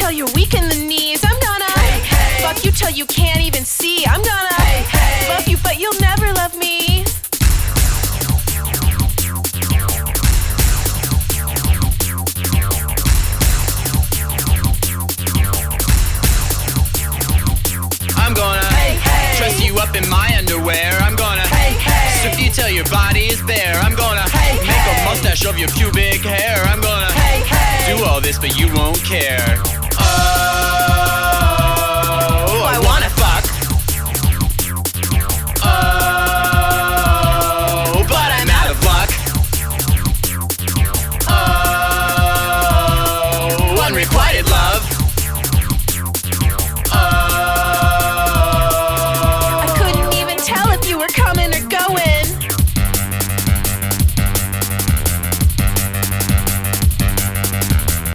till you're weak in the knees. I'm gonna fuck you till you can't even see. I'm gonna love you, but you'll never love me. I'm gonna dress you up in my underwear. I'm gonna strip you till your body is bare. I'm gonna make a mustache of your pubic hair. I'm gonna do all this, but you won't care. Oh, I wanna fuck. Oh, but I'm out of luck. Oh, unrequited love. I couldn't even tell if you were coming